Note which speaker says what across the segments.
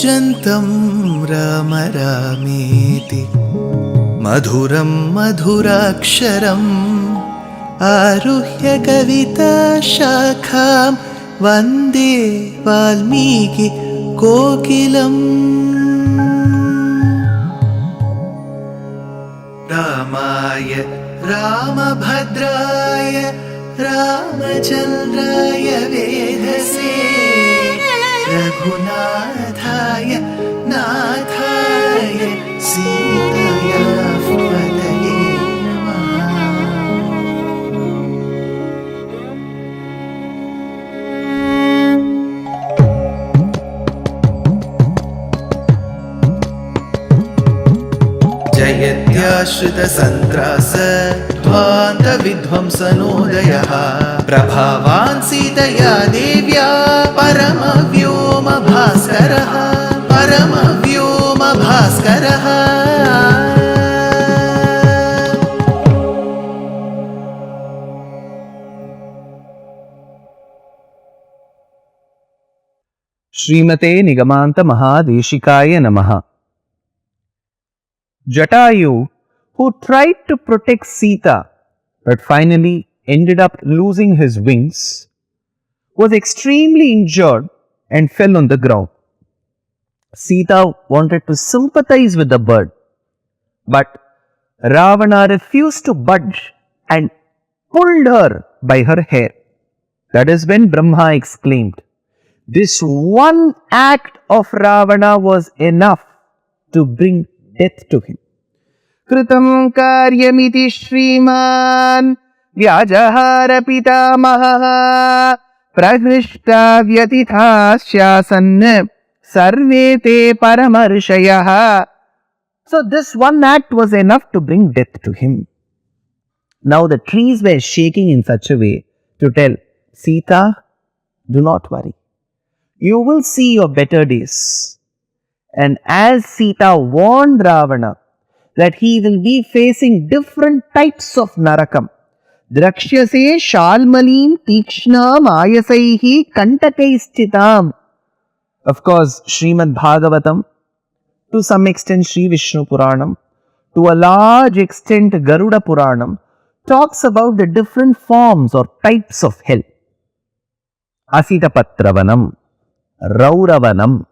Speaker 1: कूजन्तं राम रामेति मधुरं मधुराक्षरम् आरुह्य कविताशाखां वन्दे वाल्मीकि कोकिलम्। रामाय रामभद्राय रामचन्द्राय वेधसे रघुनाथाय नाथाय सीताया पतये नमः। जयत्याश्रितसन्त्रास ध्वान्तविध्वंसनोदयः प्रभावान् सीतया देव्या परमव्योमभास्करः परमव्योमभास्करः।
Speaker 2: श्रीमते निगमान्त महादेशिकाय नमः। Jatayu, who tried to protect Sita but finally ended up losing his wings, was extremely injured and fell on the ground. Sita wanted to sympathize with the bird, but Ravana refused to budge and pulled her by her hair. That is when Brahma exclaimed, "This one act of Ravana was enough to bring death to him." Kritam karyamiti shriman vyajahara pitamaha prahrishta vyatithasyasan sarve te paramarshayah. So this one act was enough to bring death to him. Now the trees were shaking in such a way to tell Sita, do not worry. You will see your better days. And as Sita warned Ravana that he will be facing different types of narakam, Drakshyase shalmalim tikshnam ayasaihi kantakaistitam. Of course, Srimad Bhagavatam, to some extent Sri Vishnu Puranam, to a large extent Garuda Puranam, talks about the different forms or types of hell. Asitapatravanam, Rauravanam,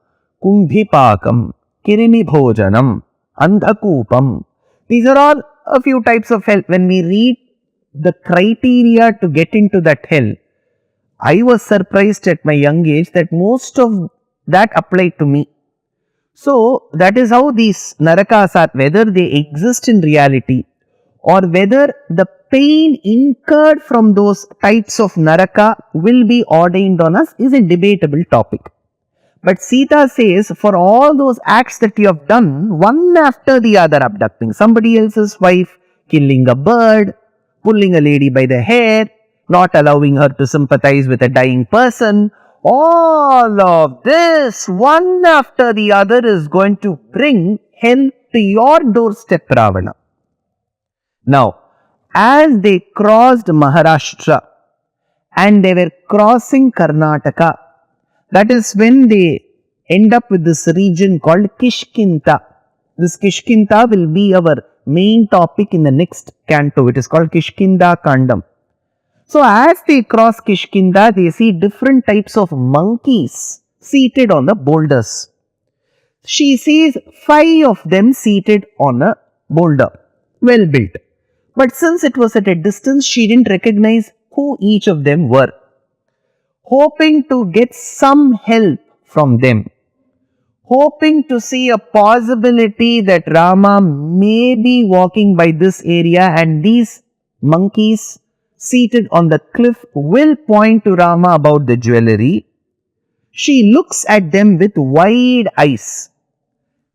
Speaker 2: Kumbhipakam, Kirimibhojanam, Andhakupam. These are all a few types of hell. When we read the criteria to get into that hell, I was surprised at my young age that most of that applied to me. So that is how these narakas are, whether they exist in reality or whether the pain incurred from those types of naraka will be ordained on us is a debatable topic. But Sita says, for all those acts that you have done, one after the other, abducting somebody else's wife, killing a bird, pulling a lady by the hair, not allowing her to sympathize with a dying person, all of this, one after the other, is going to bring hell to your doorstep, Ravana. Now, as they crossed Maharashtra and they were crossing Karnataka, that is when they end up with this region called Kishkinta. This Kishkinta will be our main topic in the next canto. It is called Kishkinda Kandam. So as they cross Kishkinda, they see different types of monkeys seated on the boulders. She sees 5 of them seated on a boulder, well built. But since it was at a distance, she didn't recognize who each of them were. Hoping to get some help from them, hoping to see a possibility that Rama may be walking by this area and these monkeys seated on the cliff will point to Rama about the jewelry, she looks at them with wide eyes.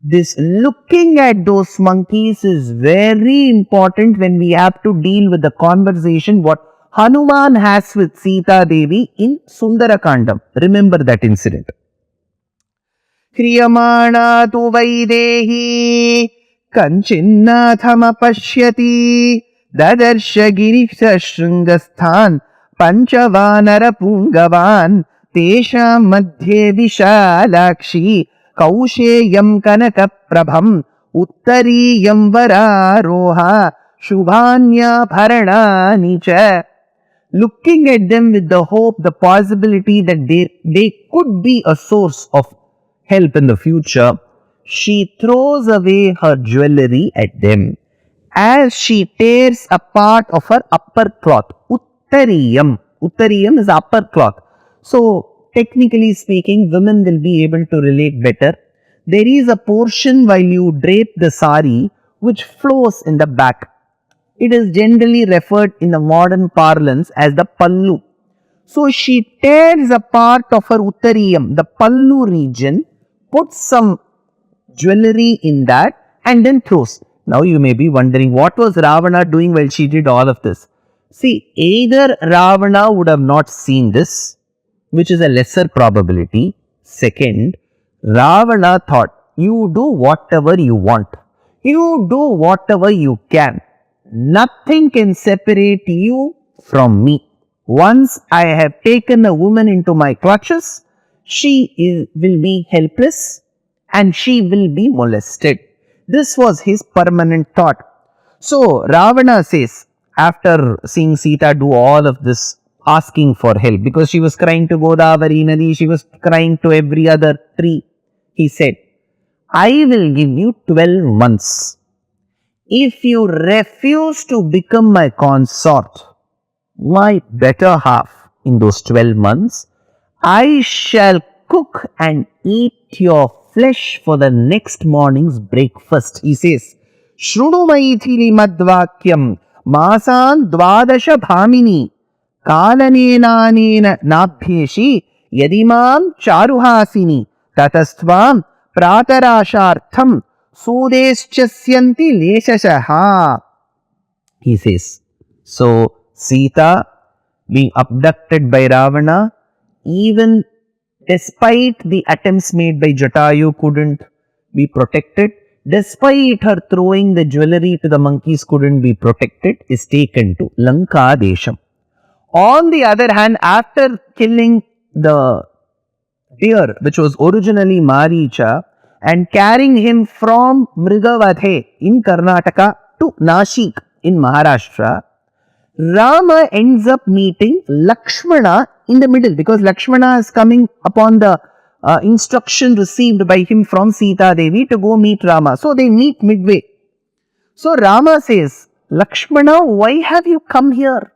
Speaker 2: This looking at those monkeys is very important when we have to deal with the conversation what Hanuman has with Sita Devi in Sundara Kandam. Remember that incident. Kriyamana tu vaidehi kanchinnatham dadarsha girisha shringasthan panchavanara pungavan tesham madhye vishalakshi Kausheyam Kanaka Prabham Uttariyam Vararoha Shubhanya Bharana Nicha. Looking at them with the hope, the possibility that they could be a source of help in the future, she throws away her jewelry at them as she tears a part of her upper cloth. Uttariyam. Uttariyam is upper cloth. So, technically speaking, women will be able to relate better. There is a portion while you drape the sari which flows in the back. It is generally referred in the modern parlance as the pallu. So she tears a part of her uttariyam, the pallu region, puts some jewelry in that and then throws. Now you may be wondering what was Ravana doing while she did all of this. See, either Ravana would have not seen this, which is a lesser probability. Second, Ravana thought, you do whatever you want. You do whatever you can. Nothing can separate you from me. Once I have taken a woman into my clutches, she will be helpless and she will be molested. This was his permanent thought. So Ravana says, after seeing Sita do all of this, asking for help, because she was crying to Godavari Nadi, she was crying to every other tree, he said, I will give you 12 months. If you refuse to become my consort, my better half in those 12 months, I shall cook and eat your flesh for the next morning's breakfast. He says, Shrudu maithili madvakyam masan dvadasha bhamini kalanenanena nabheshi yadimam charuhasini tatastvam pratarashartham sudeschasyanti leshashaha. He says, so Sita being abducted by Ravana, even despite the attempts made by Jatayu, couldn't be protected. Despite her throwing the jewelry to the monkeys, couldn't be protected, is taken to Lanka Desham. On the other hand, after killing the deer, which was originally Maricha, and carrying him from Mrigavadhe in Karnataka to Nashik in Maharashtra, Rama ends up meeting Lakshmana in the middle, because Lakshmana is coming upon the instruction received by him from Sita Devi to go meet Rama. So they meet midway. So Rama says, Lakshmana, why have you come here?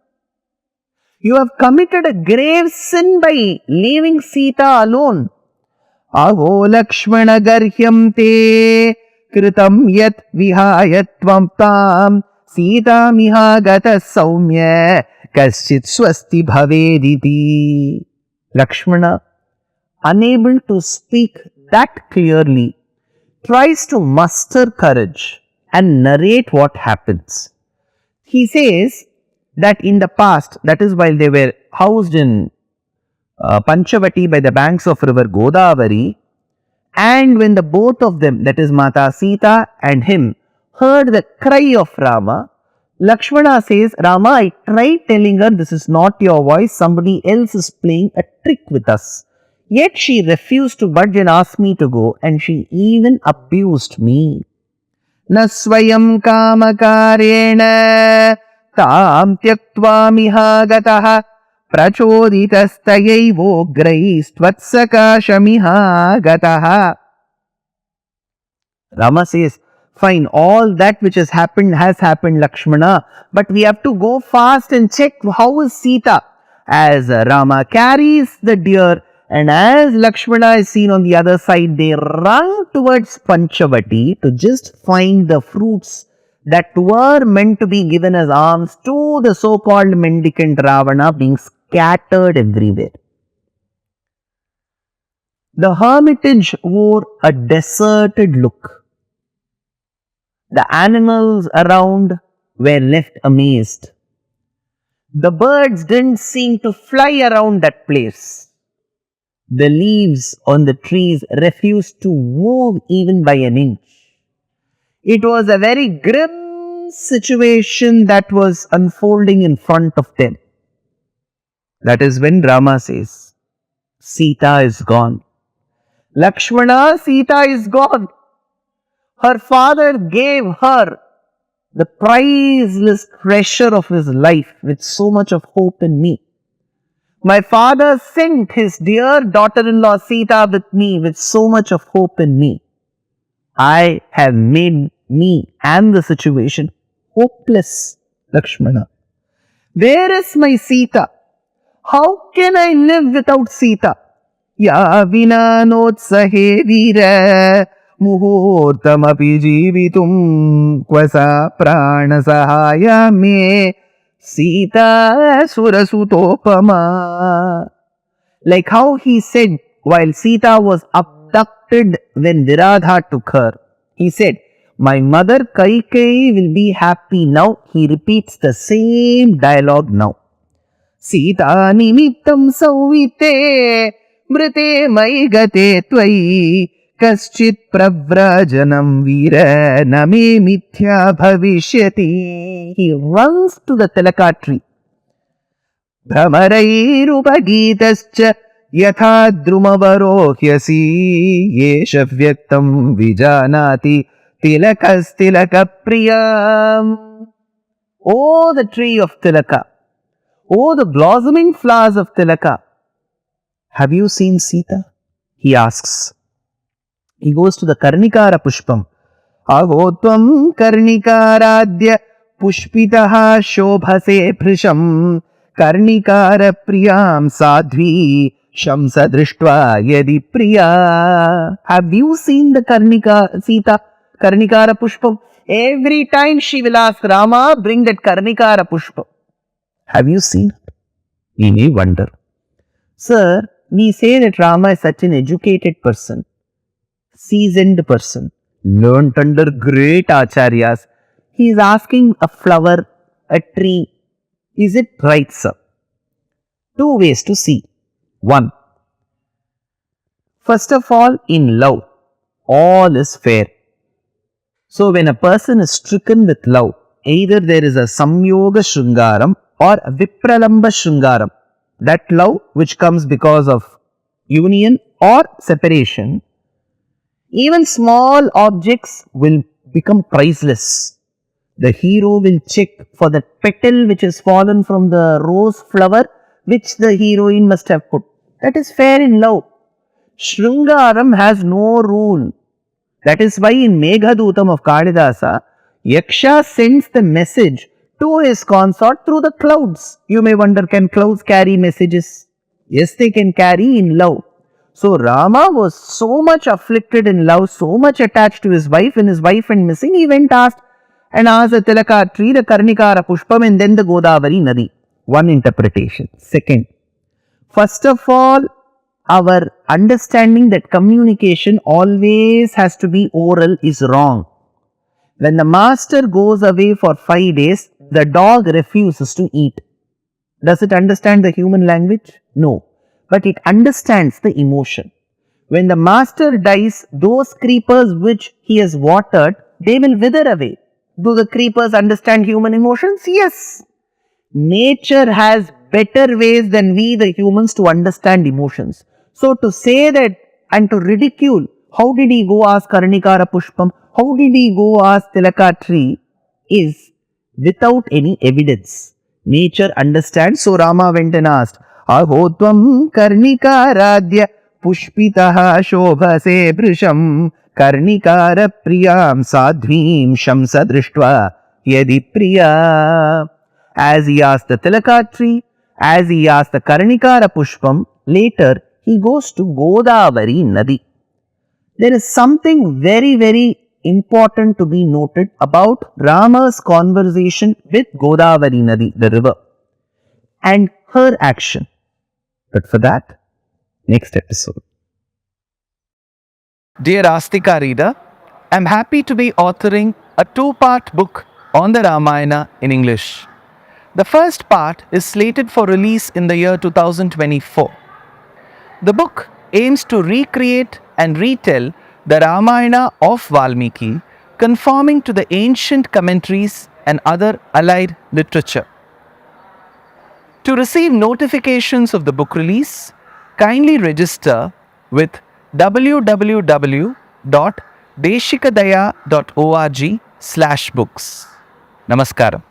Speaker 2: You have committed a grave sin by leaving Sita alone. Avo Lakshmana garhyam te kritam yat vihayatvam tam Sita miha gata saumya kaschit swasti bhavediti. Lakshmana, unable to speak that clearly, tries to muster courage and narrate what happens. He says that in the past, that is while they were housed in Panchavati by the banks of river Godavari, and when the both of them, that is Mata Sita and him, heard the cry of Rama, Lakshmana says, Rama, I tried telling her this is not your voice, somebody else is playing a trick with us. Yet she refused to budge and asked me to go, and she even abused me. Nasvayam kamakarena tam tyaktva miha gataha prachoditastayaivo graistvatsakashamiha gataha. Rama says, fine, all that which has happened, Lakshmana, but we have to go fast and check how is Sita. As Rama carries the deer and as Lakshmana is seen on the other side, they run towards Panchavati to just find the fruits that were meant to be given as alms to the so-called mendicant Ravana being scattered everywhere. The hermitage wore a deserted look. The animals around were left amazed. The birds didn't seem to fly around that place. The leaves on the trees refused to move even by an inch. It was a very grim situation that was unfolding in front of them. That is when Rama says, Sita is gone. Lakshmana, Sita is gone. Her father gave her the priceless treasure of his life with so much of hope in me. My father sent his dear daughter-in-law Sita with me with so much of hope in me. I have made me and the situation hopeless, Lakshmana. Where is my Sita? How can I live without Sita? Ya vina notsahe veera muhurtamapi jeevitum kvasa prana sahaya me Sita surasutopama. Like how he said while Sita was abducted when Viradha took her. He said, my mother Kaikeyi will be happy now. He repeats the same dialogue now. Sita nimittam sauvite mrite mai gate tvai kaschit pravrajanam veera name mithya bhavishyati. He runs to the Tilaka tree. भ्रमरैरुपगीतश्च यथा द्रुमवरोह्यसि येष व्यक्तं विजानाति तिलकस्तिलकप्रियम्. Oh, the tree of Tilaka. Oh, the blossoming flowers of Tilaka. Have you seen Sita? He asks. He goes to the Karnikara Pushpam. Agotvam Karnikaradya Pushpitaha Shobhase Prisham Karnikara Priyam Sadhvi Shamsa Drishtva Yadi Priya. Have you seen the Sita Karnikara Pushpam? Every time she will ask Rama, bring that Karnikara Pushpam. Have you seen it? We may wonder. Sir, we say that Rama is such an educated person, seasoned person, learnt under great acharyas. He is asking a flower, a tree. Is it right, sir? Two ways to see. One, first of all, in love, all is fair. So when a person is stricken with love, either there is a Samyoga Shringaram or a Vipralamba Shringaram. That love which comes because of union or separation, even small objects will become priceless. The hero will check for the petal which has fallen from the rose flower which the heroine must have put. That is fair in love. Shringaram has no rule. That is why in Meghadutam of Kalidasa, Yaksha sends the message to his consort through the clouds. You may wonder, can clouds carry messages? Yes, they can carry in love. So Rama was so much afflicted in love, so much attached to his wife. When his wife went missing, he went asked the Tilaka tree, the Karnikara Pushpam, and then the Godavari Nadi. One interpretation. Second, first of all, our understanding that communication always has to be oral is wrong. When the master goes away for 5 days, the dog refuses to eat. Does it understand the human language? No. But it understands the emotion. When the master dies, those creepers which he has watered, they will wither away. Do the creepers understand human emotions? Yes. Nature has better ways than we the humans to understand emotions. So to say that and to ridicule, how did he go ask Karnikara Pushpam? How did he go ask Tilaka tree? Is without any evidence. Nature understands. So Rama went and asked, Ahotvam Karnikaradya Pushpitaha Shobhase Brisham Karnikara Priyam Sadhvim Shamsa Drishtva Yadi Priya. As he asked the Tilaka tree, as he asked the Karnikara Pushpam, later he goes to Godavari Nadi. There is something very, very important to be noted about Rama's conversation with Godavari Nadi, the river, and her action. But for that, next episode. Dear Astika reader, I am happy to be authoring a 2-part book on the Ramayana in English. The first part is slated for release in the year 2024. The book aims to recreate and retell the Ramayana of Valmiki, conforming to the ancient commentaries and other allied literature. To receive notifications of the book release, kindly register with www.deshikadaya.org/books. Namaskaram.